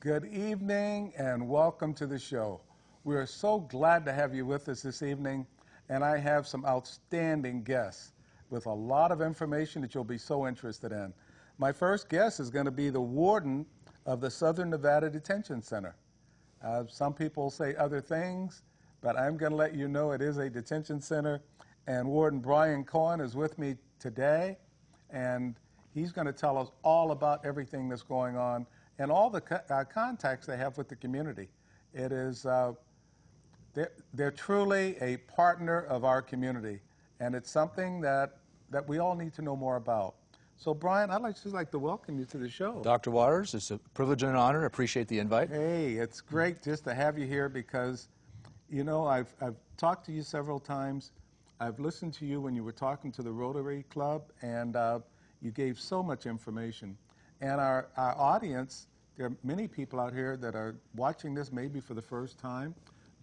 Good evening and welcome to the show. We are so glad to have you with us this evening, and I have some outstanding guests with a lot of information that you'll be so interested in. My first guest is going to be the warden of the Southern Nevada Detention Center. Some people say other things, but I'm going to let you know it is a detention center, and Warden Brian Cohen is with me today, and he's going to tell us all about everything that's going on and all the contacts they have with the community. It is, they're truly a partner of our community, and it's something that we all need to know more about. So, Brian, I'd just like to welcome you to the show. Dr. Waters, it's a privilege and an honor. I appreciate the invite. Hey, it's great just to have you here because, you know, I've talked to you several times. I've listened to you when you were talking to the Rotary Club, and you gave so much information. And our audience, there are many people out here that are watching this maybe for the first time,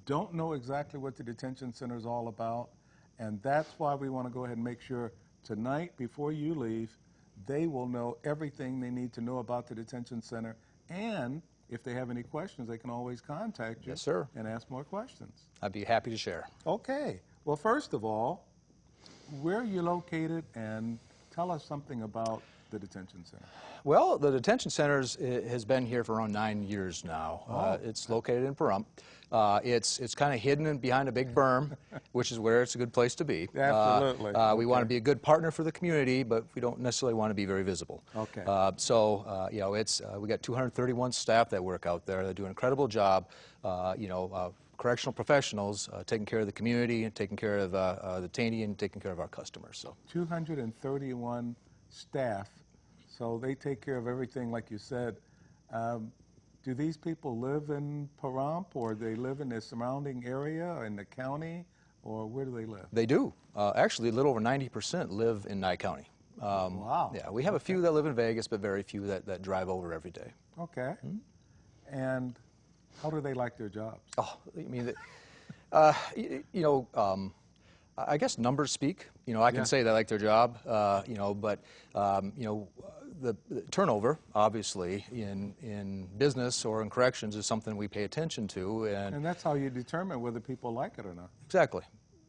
don't know exactly what the detention center is all about, and that's why we want to go ahead and make sure tonight, before you leave, they will know everything they need to know about the detention center, and if they have any questions, they can always contact you. Yes, sir. And ask more questions. I'd be happy to share. Okay. Well, first of all, where are you located, and tell us something about the detention center. Well, the detention center has been here for around 9 years now. It's located in Pahrump. It's kind of hidden behind a big berm, which is where it's a good place to be. Absolutely. We want to be a good partner for the community, but we don't necessarily want to be very visible. Okay. You know, we got 231 staff that work out there. They do an incredible job. Correctional professionals taking care of the community and taking care of the detainee and taking care of our customers. So 231 staff, so they take care of everything, like you said. Do these people live in Pahrump, or they live in the surrounding area, in the county, or where do they live? They do. Actually, a little over 90% live in Nye County. Wow. Yeah, we have a few that live in Vegas, but very few that drive over every day. Okay. And how do they like their jobs? Oh, I mean, I guess numbers speak. You know, I can say they like their job, but the turnover, obviously, in business or in corrections is something we pay attention to. And that's how you determine whether people like it or not. Exactly.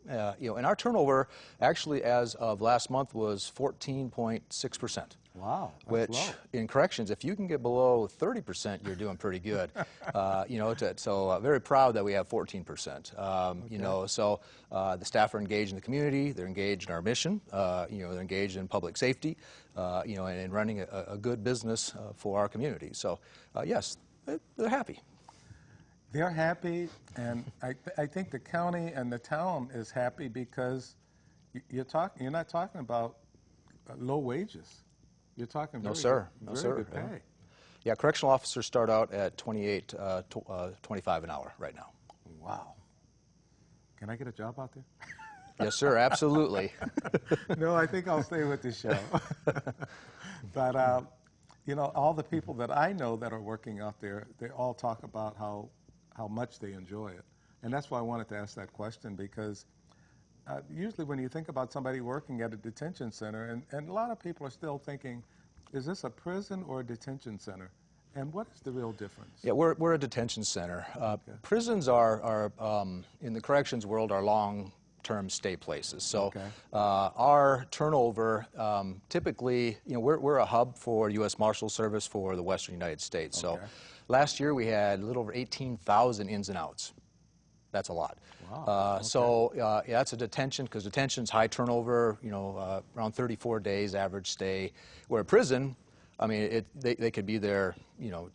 And our turnover, actually, as of last month, was 14.6%. Wow, that's which, low. in corrections, if you can get below 30%, you're doing pretty good. So very proud that we have 14%. The staff are engaged in the community. They're engaged in our mission. They're engaged in public safety. And in running a good business for our community. So, yes, they're happy. They're happy, and I think the county and the town is happy because you're not talking about low wages. You're talking very good pay. Yeah, correctional officers start out at $28, $25 an hour right now. Wow. Can I get a job out there? Yes, sir, absolutely. No, I think I'll stay with the show. But, all the people that I know that are working out there, they all talk about how much they enjoy it. And that's why I wanted to ask that question, because usually when you think about somebody working at a detention center, and a lot of people are still thinking, is this a prison or a detention center? And what is the real difference? Yeah, we're a detention center. Prisons are in the corrections world, are long-term stay places. So our turnover, typically, we're a hub for U.S. Marshal Service for the Western United States. So last year we had a little over 18,000 ins and outs. That's a lot. Wow. That's a detention, because detention's high turnover, around 34 days average stay. Where a prison, I mean, they could be there,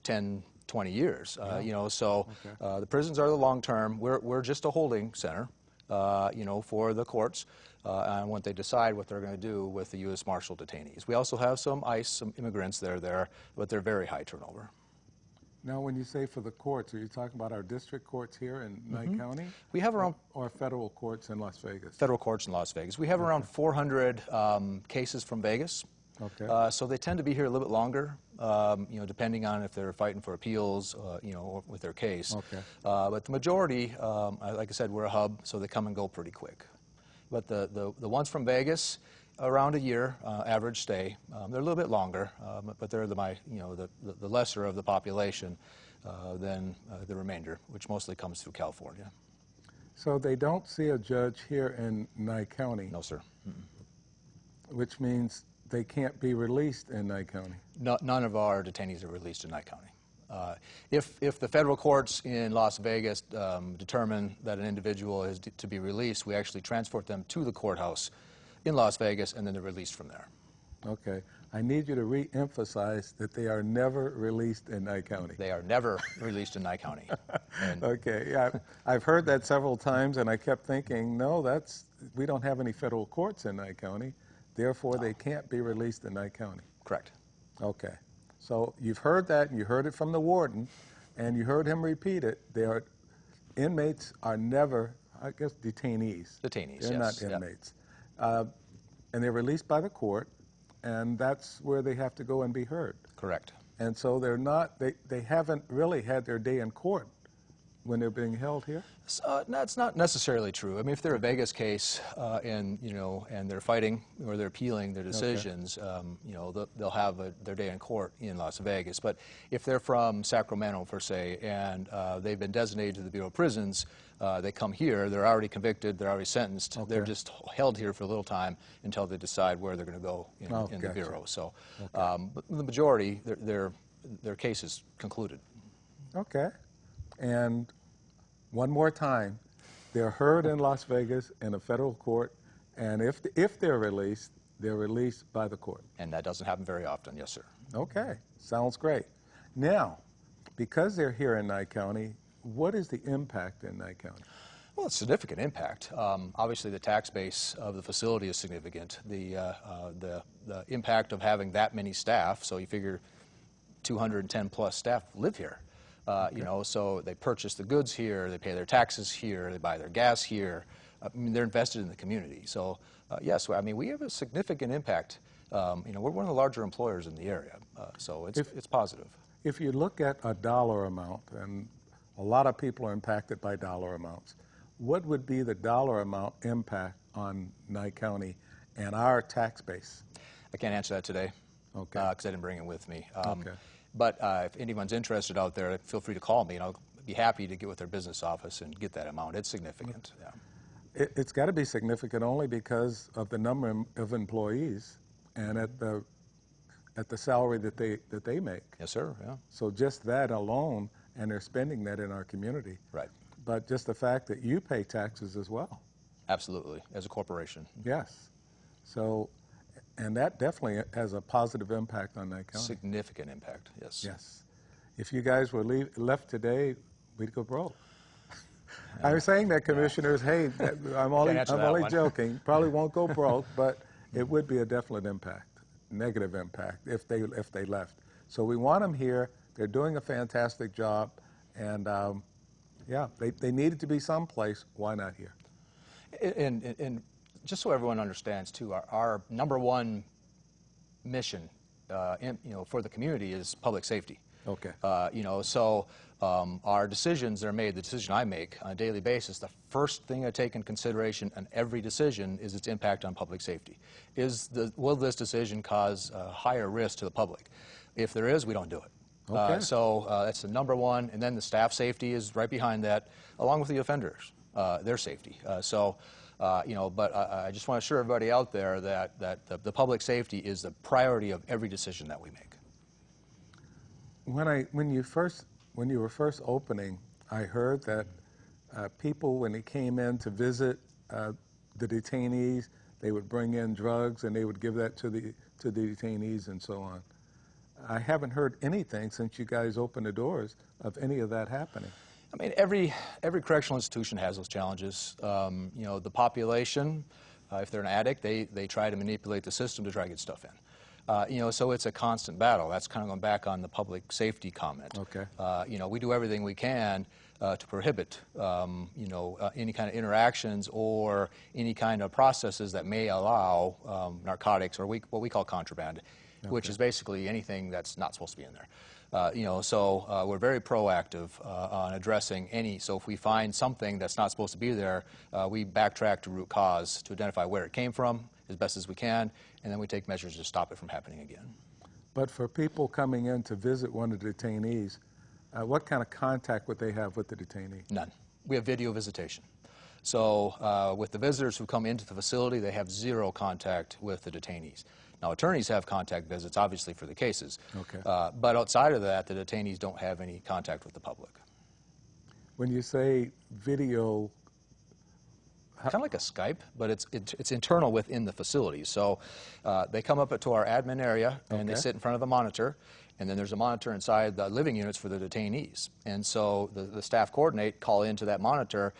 10, 20 years. The prisons are the long term. We're just a holding center, for the courts on what they decide what they're going to do with the U.S. Marshal detainees. We also have some ICE, some immigrants that are there, but they're very high turnover. Now, when you say for the courts, are you talking about our district courts here in Nye County? We have around... Or federal courts in Las Vegas? Federal courts in Las Vegas. We have around 400 cases from Vegas. Okay. So they tend to be here a little bit longer, depending on if they're fighting for appeals, with their case. Okay. But the majority, like I said, we're a hub, so they come and go pretty quick. But the ones from Vegas, around a year average stay. They're a little bit longer, but they're the lesser of the population. than the remainder, which mostly comes through California. So they don't see a judge here in Nye County? No, sir. Which means they can't be released in Nye County? No, none of our detainees are released in Nye County. If the federal courts in Las Vegas determine that an individual is to be released, we actually transport them to the courthouse in Las Vegas, and then they're released from there. Okay. I need you to re-emphasize that they are never released in Nye County. They are never released in Nye County. Okay. Yeah, I've heard that several times, and I kept thinking, no, we don't have any federal courts in Nye County, therefore they can't be released in Nye County. Correct. Okay. So you've heard that, and you heard it from the warden, and you heard him repeat it. Inmates are never, I guess, detainees. Detainees, They're yes. not inmates. And they're released by the court, and that's where they have to go and be heard. Correct. And so they haven't really had their day in court when they're being held here? That's not necessarily true. I mean, if they're a Vegas case and they're fighting or they're appealing their decisions, they'll have their day in court in Las Vegas. But if they're from Sacramento, per se, and they've been designated to the Bureau of Prisons, they come here, they're already convicted, they're already sentenced. Okay. They're just held here for a little time until they decide where they're going to go in the Bureau. So, but the majority, their case is concluded. Okay. And one more time, they're heard in Las Vegas in a federal court, and if they're released by the court. And that doesn't happen very often, yes, sir. Okay, sounds great. Now, because they're here in Nye County, what is the impact in Nye County? Well, it's a significant impact. Obviously, the tax base of the facility is significant. The impact of having that many staff, so you figure 210 plus staff live here. So they purchase the goods here, they pay their taxes here, they buy their gas here. I mean, they're invested in the community. So, yes, I mean, we have a significant impact. We're one of the larger employers in the area, so it's positive. If you look at a dollar amount, and a lot of people are impacted by dollar amounts, what would be the dollar amount impact on Nye County and our tax base? I can't answer that today, okay, because I didn't bring it with me. Okay. But if anyone's interested out there, feel free to call me, and I'll be happy to get with their business office and get that amount. It's significant. Yeah. It's got to be significant only because of the number of employees and at the salary that they make. Yes, sir. Yeah. So just that alone, and they're spending that in our community. Right. But just the fact that you pay taxes as well. Absolutely, as a corporation. Yes. So. And that definitely has a positive impact on Nye County. Significant impact, yes. Yes. If you guys were left today, we'd go broke. I was saying that, commissioners, hey, I'm only joking. Probably won't go broke, but it would be a definite impact, negative impact, if they left. So we want them here. They're doing a fantastic job, and they needed to be someplace. Why not here? And just so everyone understands, too, our number one mission, for the community is public safety. Okay. Our decisions are made. The decision I make on a daily basis, the first thing I take in consideration in every decision is its impact on public safety. Will this decision cause higher risk to the public? If there is, we don't do it. Okay. That's the number one, and then the staff safety is right behind that, along with the offenders, their safety. But I just want to assure everybody out there that the public safety is the priority of every decision that we make. When you were first opening, I heard that people, when they came in to visit the detainees, they would bring in drugs and they would give that to the detainees and so on. I haven't heard anything since you guys opened the doors of any of that happening. I mean, every correctional institution has those challenges. The population, if they're an addict, they try to manipulate the system to try to get stuff in. So it's a constant battle. That's kind of going back on the public safety comment. Okay. We do everything we can to prohibit, any kind of interactions or any kind of processes that may allow narcotics or what we call contraband, okay, which is basically anything that's not supposed to be in there. We're very proactive on addressing any. So if we find something that's not supposed to be there, we backtrack to root cause to identify where it came from as best as we can, and then we take measures to stop it from happening again. But for people coming in to visit one of the detainees, what kind of contact would they have with the detainee? None. We have video visitation. So with the visitors who come into the facility, they have zero contact with the detainees. Now, attorneys have contact visits, obviously, for the cases. Okay. But outside of that, the detainees don't have any contact with the public. When you say video, Kind of like a Skype, but it's internal within the facility. So they come up to our admin area, and they sit in front of the monitor, and then there's a monitor inside the living units for the detainees. And so the staff coordinate, call into that monitor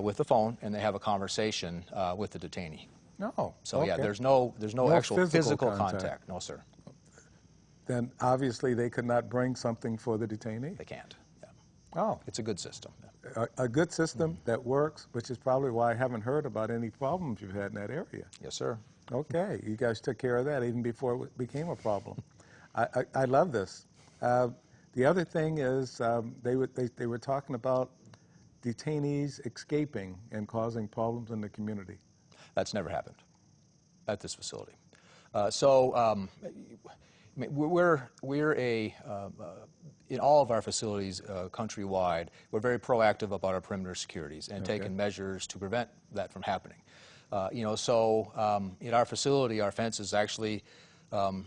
with the phone, and they have a conversation with the detainee. no. So okay. yeah, there's no actual physical contact. No, sir. Then obviously they could not bring something for the detainee? They can't. Yeah. Oh. It's a good system. A good system that works, which is probably why I haven't heard about any problems you've had in that area. Yes, sir. Okay, you guys took care of that even before it became a problem. I love this. The other thing is they were talking about detainees escaping and causing problems in the community. That's never happened at this facility. In all of our facilities countrywide, we're very proactive about our perimeter securities and taking measures to prevent that from happening. In our facility, our fence is actually,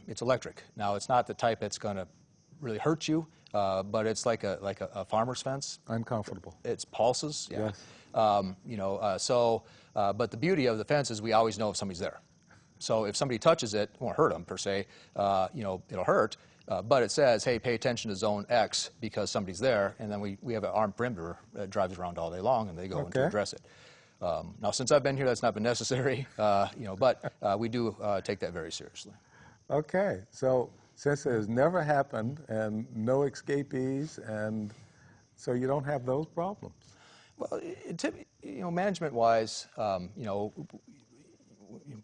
it's electric. Now, it's not the type that's going to really hurt you, but it's like a farmer's fence. Uncomfortable. It's pulses. Yeah. Yes. But the beauty of the fence is we always know if somebody's there. So if somebody touches it, it won't hurt them per se. It'll hurt. But it says, hey, pay attention to zone X because somebody's there, and then we have an armed perimeter that drives around all day long, and they go in to address it. Now, since I've been here, that's not been necessary, but we do take that very seriously. Okay, so since it has never happened and no escapees, and so you don't have those problems. Well, management-wise,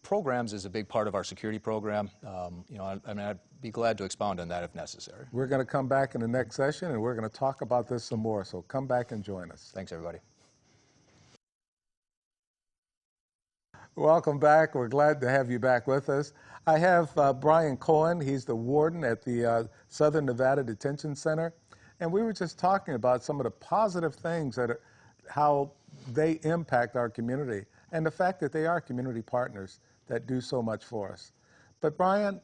programs is a big part of our security program. I'd be glad to expound on that if necessary. We're going to come back in the next session, and we're going to talk about this some more, so come back and join us. Thanks, everybody. Welcome back. We're glad to have you back with us. I have Brian Cohen. He's the warden at the Southern Nevada Detention Center, and we were just talking about some of the positive things how they impact our community, and the fact that they are community partners that do so much for us. But Brian,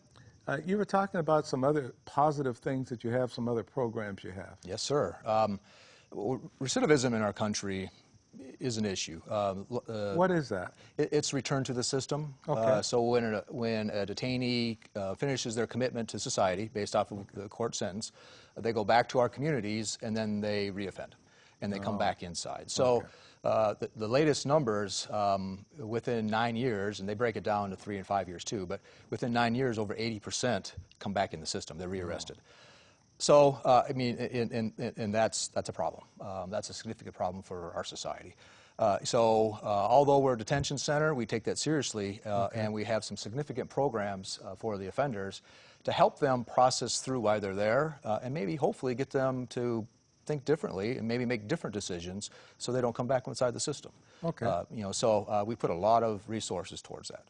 you were talking about some other positive things that you have, some other programs you have. Yes, sir. Recidivism in our country is an issue. What is that? It's return to the system. Okay. So when a detainee finishes their commitment to society based off of the court sentence, they go back to our communities and then they reoffend and they come back inside. So the latest numbers within 9 years, and they break it down to 3 and 5 years too, but within 9 years, over 80% come back in the system. They're rearrested. So, and that's a problem. That's a significant problem for our society. Although we're a detention center, we take that seriously, and we have some significant programs for the offenders to help them process through why they're there, and maybe hopefully get them to think differently and maybe make different decisions so they don't come back inside the system. Okay. We put a lot of resources towards that.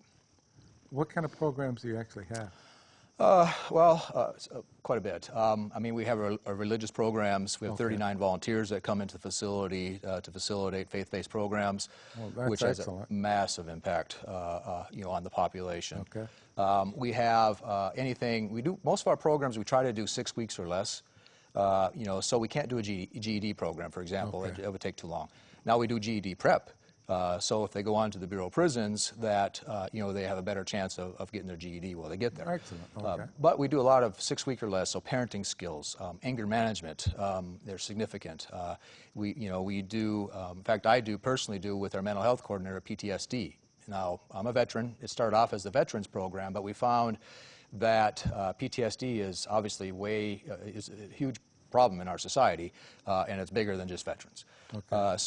What kind of programs do you actually have? Quite a bit. We have our religious programs. We have 39 volunteers that come into the facility to facilitate faith-based programs, which has a massive impact, on the population. Okay. We have most of our programs we try to do 6 weeks or less. So we can't do a GED program, for example. Okay. It would take too long. Now we do GED prep. So if they go on to the Bureau of Prisons, that they have a better chance of getting their GED while they get there. Excellent. Okay. But we do a lot of 6 week or less, so parenting skills, anger management, they're significant. We do, in fact, I personally do with our mental health coordinator PTSD. Now, I'm a veteran. It started off as the veterans program, but we found that PTSD is obviously is a huge problem in our society, and it's bigger than just veterans. Okay.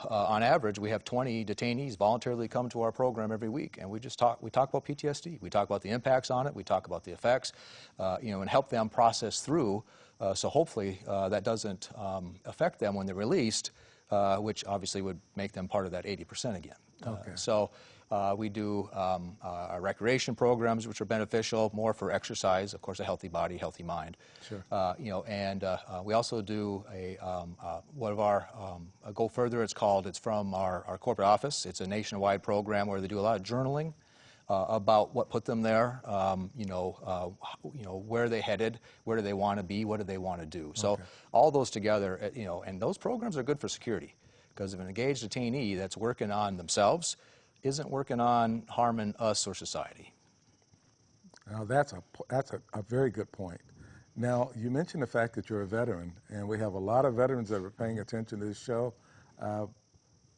On average, we have 20 detainees voluntarily come to our program every week, and we talk about PTSD. We talk about the impacts on it. We talk about the effects, and help them process through. So hopefully that doesn't affect them when they're released, which obviously would make them part of that 80% again. Okay. We do our recreation programs, which are beneficial, more for exercise, of course, a healthy body, healthy mind. Sure. And we also do one of our, Go Further, it's from our corporate office. It's a nationwide program where they do a lot of journaling about what put them there, where they headed, where do they want to be, what do they want to do. So all those together, and those programs are good for security, because if an engaged detainee that's working on themselves isn't working on harming us or society. Now that's a very good point. Now, you mentioned the fact that you're a veteran, and we have a lot of veterans that are paying attention to this show.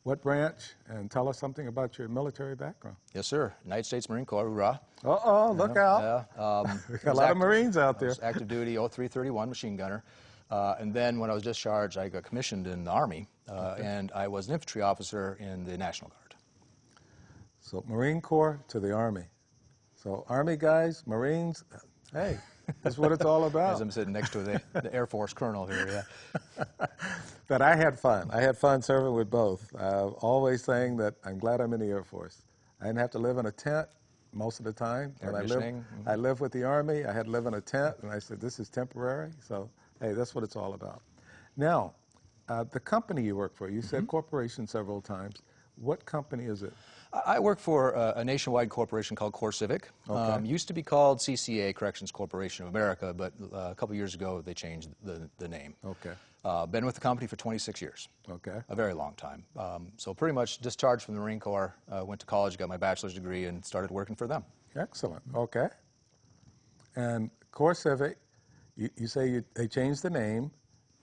What branch? And tell us something about your military background. Yes, sir. United States Marine Corps, hoorah. Uh-oh, look out. Yeah. We got a lot of Marines out there. I was active duty, 0331 machine gunner. And then when I was discharged, I got commissioned in the Army, and I was an infantry officer in the National Guard. So Marine Corps to the Army. So Army guys, Marines, hey, that's what it's all about. As I'm sitting next to the Air Force colonel here, yeah. But I had fun. I had fun serving with both. Always saying that I'm glad I'm in the Air Force. I didn't have to live in a tent most of the time. Air When conditioning. I lived with the Army, I had to live in a tent, and I said, this is temporary. So, hey, that's what it's all about. Now, the company you work for, you said corporation several times. What company is it? I work for a nationwide corporation called Core Civic. Used to be called CCA, Corrections Corporation of America, but a couple years ago they changed the name. Okay. Been with the company for 26 years. Okay. A very long time. So pretty much discharged from the Marine Corps, went to college, got my bachelor's degree, and started working for them. Excellent. Okay. And Core Civic, you say they changed the name,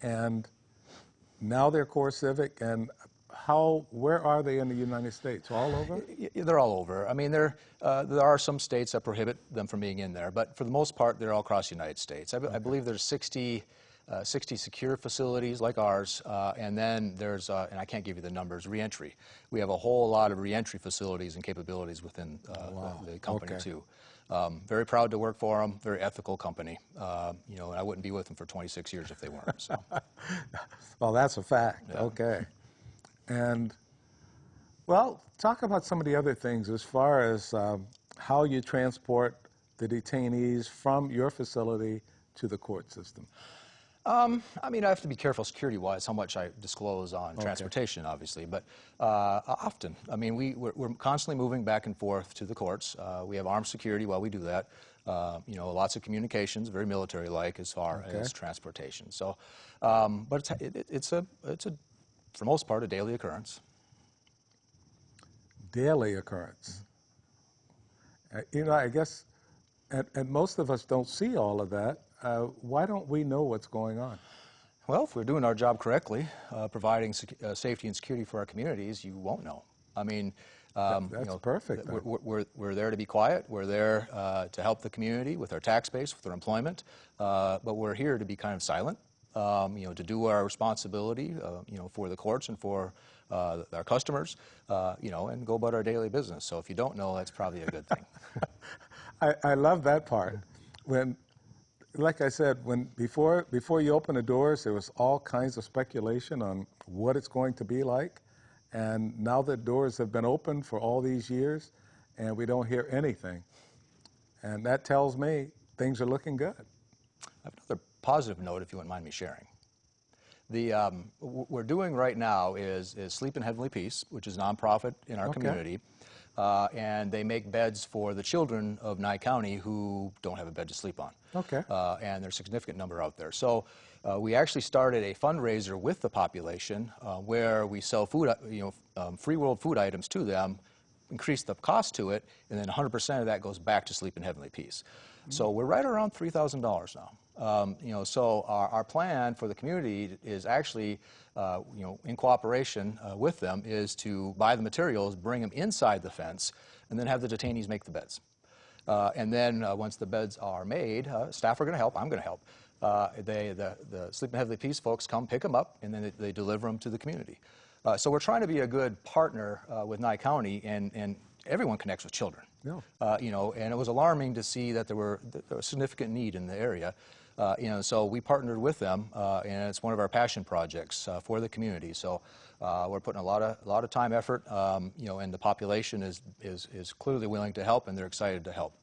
and now they're Core Civic, and where are they in the United States? All over? They're all over. I mean, there are some states that prohibit them from being in there, but for the most part, they're all across the United States. I believe there's 60 secure facilities like ours, and then there's, and I can't give you the numbers, reentry. We have a whole lot of reentry facilities and capabilities within the company, too. Very proud to work for them, very ethical company. And I wouldn't be with them for 26 years if they weren't. So. Well, that's a fact. Yeah. Okay. And, well, talk about some of the other things as far as how you transport the detainees from your facility to the court system. I mean, I have to be careful security-wise how much I disclose on transportation, obviously, but often. I mean, we're constantly moving back and forth to the courts. We have armed security while we do that. Lots of communications, very military-like as far as transportation. So, but it's a for the most part, a daily occurrence. Daily occurrence. I guess, and most of us don't see all of that. Why don't we know what's going on? Well, if we're doing our job correctly, providing safety and security for our communities, you won't know. I mean, that's perfect. We're there to be quiet. We're there to help the community with our tax base, with our employment, but we're here to be kind of silent. To do our responsibility, for the courts and for our customers, and go about our daily business. So if you don't know, that's probably a good thing. I love that part. Like I said, before you open the doors, there was all kinds of speculation on what it's going to be like. And now that doors have been open for all these years, and we don't hear anything. And that tells me things are looking good. I have another positive note, if you wouldn't mind me sharing. What we're doing right now is Sleep in Heavenly Peace, which is a nonprofit in our community, and they make beds for the children of Nye County who don't have a bed to sleep on. Okay. And there's a significant number out there. So we actually started a fundraiser with the population where we sell food, free world food items to them, increase the cost to it, and then 100% of that goes back to Sleep in Heavenly Peace. So we're right around $3,000 now. So our plan for the community is actually, in cooperation with them, is to buy the materials, bring them inside the fence, and then have the detainees make the beds. And then once the beds are made, staff are going to help. I'm going to help. The Sleep in Heavenly Peace folks come pick them up, and then they deliver them to the community. So we're trying to be a good partner with Nye County, and everyone connects with children. Yeah. And it was alarming to see that there was significant need in the area. So we partnered with them, and it's one of our passion projects for the community. So we're putting a lot of time, effort, and the population is clearly willing to help, and they're excited to help.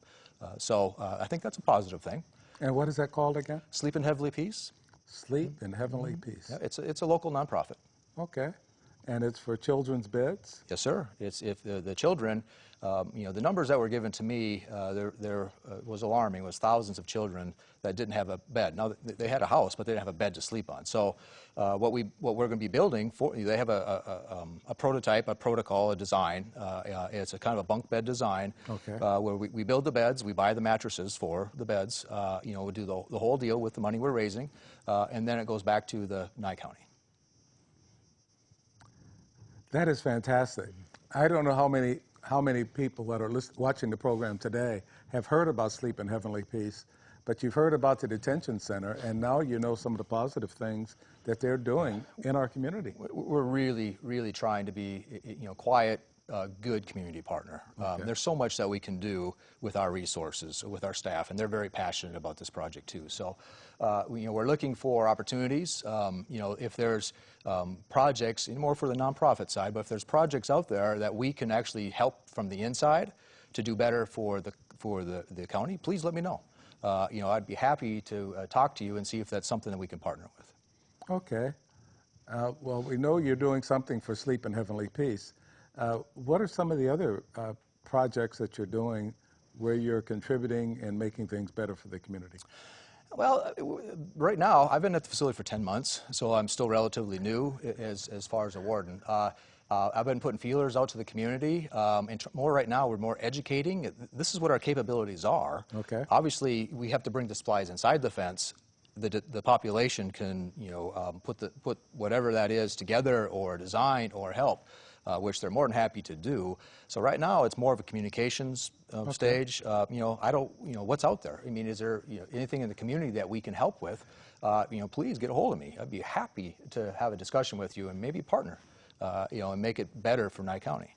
So I think that's a positive thing. And what is that called again? Sleep in Heavenly Peace. Sleep in Heavenly Peace. Yeah, it's a local nonprofit. Okay. And it's for children's beds? Yes, sir. It's if the children, the numbers that were given to me, there was alarming. It was thousands of children that didn't have a bed. Now they had a house, but they didn't have a bed to sleep on. So what we're going to be building they have a prototype, a protocol, a design. It's a kind of a bunk bed design. Okay. Where we build the beds, we buy the mattresses for the beds. We do the whole deal with the money we're raising, and then it goes back to the Nye County. That is fantastic. I don't know how many people that are watching the program today have heard about Sleep in Heavenly Peace, but you've heard about the detention center, and now you know some of the positive things that they're doing in our community. We're really, really trying to be, quiet, good community partner. Okay. There's so much that we can do with our resources, with our staff, and they're very passionate about this project too. So, we're looking for opportunities. If there's projects, more for the nonprofit side, but if there's projects out there that we can actually help from the inside to do better for the county, please let me know. I'd be happy to talk to you and see if that's something that we can partner with. Okay. Well, we know you're doing something for Sleep in Heavenly Peace. What are some of the other projects that you're doing where you're contributing and making things better for the community? Well, right now, I've been at the facility for 10 months, so I'm still relatively new as far as a warden. I've been putting feelers out to the community, and more right now, we're more educating. This is what our capabilities are. Okay. Obviously, we have to bring the supplies inside the fence. The population can, put whatever that is together or design or help, which they're more than happy to do. So right now, it's more of a communications stage. What's out there? I mean, is there anything in the community that we can help with? Please get a hold of me. I'd be happy to have a discussion with you and maybe partner, and make it better for Nye County.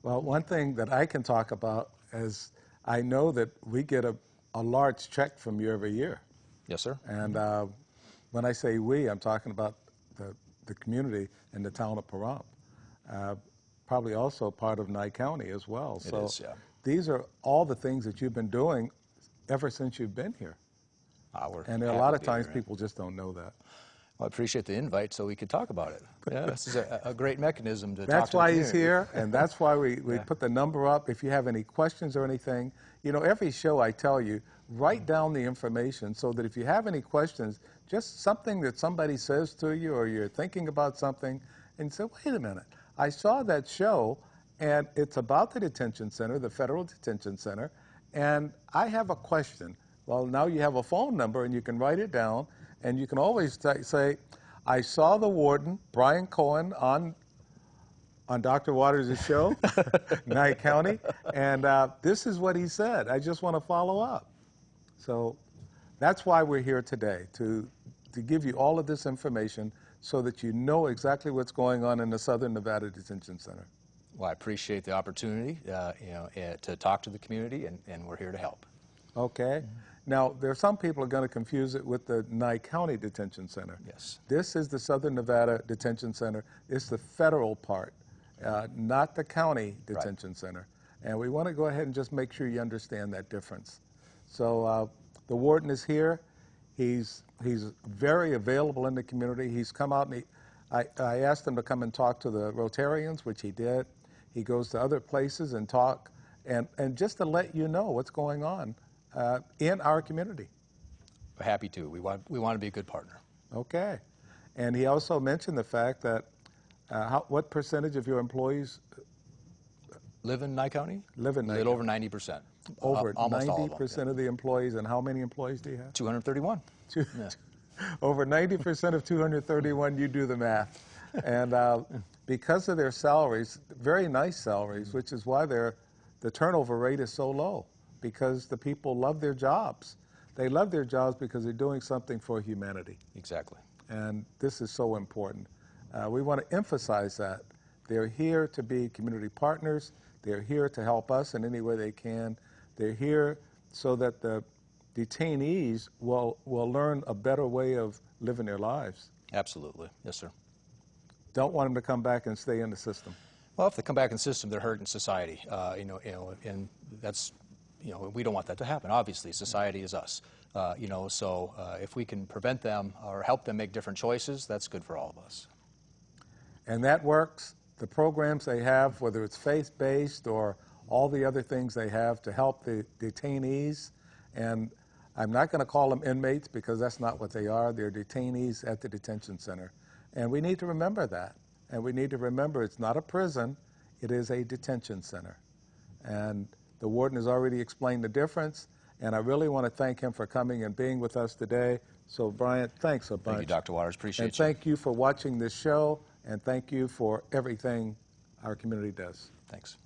Well, one thing that I can talk about is I know that we get a large check from you every year. Yes, sir. And when I say we, I'm talking about the community in the town of Pahrump. Probably also part of Nye County as well. It is, yeah. These are all the things that you've been doing ever since you've been here. And a lot of times people just don't know that. Well, I appreciate the invite so we could talk about it. Yeah, this is a great mechanism to talk to the That's why community. he's here, and that's why we put the number up. If you have any questions or anything, every show I tell you, write down the information so that if you have any questions, just something that somebody says to you or you're thinking about something, and say, wait a minute, I saw that show, and it's about the detention center, the federal detention center, and I have a question. Well, now you have a phone number, and you can write it down, and you can always say, I saw the warden, Brian Cohen, on Dr. Waters' show, Nye County, and this is what he said. I just want to follow up. So that's why we're here today, to give you all of this information so that you know exactly what's going on in the Southern Nevada Detention Center. Well, I appreciate the opportunity to talk to the community, and we're here to help. Okay. Now, there are some people who are going to confuse it with the Nye County Detention Center. Yes. This is the Southern Nevada Detention Center. It's the federal part, not the county detention center. And we want to go ahead and just make sure you understand that difference. So the warden is here. He's very available in the community. He's come out, and I asked him to come and talk to the Rotarians, which he did. He goes to other places and talk, and just to let you know what's going on in our community. We're happy to. We want to be a good partner. Okay. And he also mentioned the fact that what percentage of your employees live in Nye County? Live in Nye County. County. Over 90%. Over almost 90% of the employees. And how many employees do you have? 231. Yeah. Over 90% of 231, you do the math. And because of their salaries, very nice salaries, which is why the turnover rate is so low, because the people love their jobs. They love their jobs because they're doing something for humanity. Exactly. And this is so important. We want to emphasize that. They're here to be community partners. They're here to help us in any way they can. They're here so that the detainees will learn a better way of living their lives. Absolutely. Yes, sir. Don't want them to come back and stay in the system. Well, if they come back in the system, they're hurting society. And that's, we don't want that to happen. Obviously, society is us. So if we can prevent them or help them make different choices, that's good for all of us. And that works. The programs they have, whether it's faith-based or all the other things they have to help the detainees, and I'm not going to call them inmates because that's not what they are. They're detainees at the detention center. And we need to remember that. And we need to remember it's not a prison, it is a detention center. And the warden has already explained the difference, and I really want to thank him for coming and being with us today. So, Bryant, thanks a bunch. Thank you, Dr. Waters. Appreciate and you. thank you for watching this show, and thank you for everything our community does. Thanks.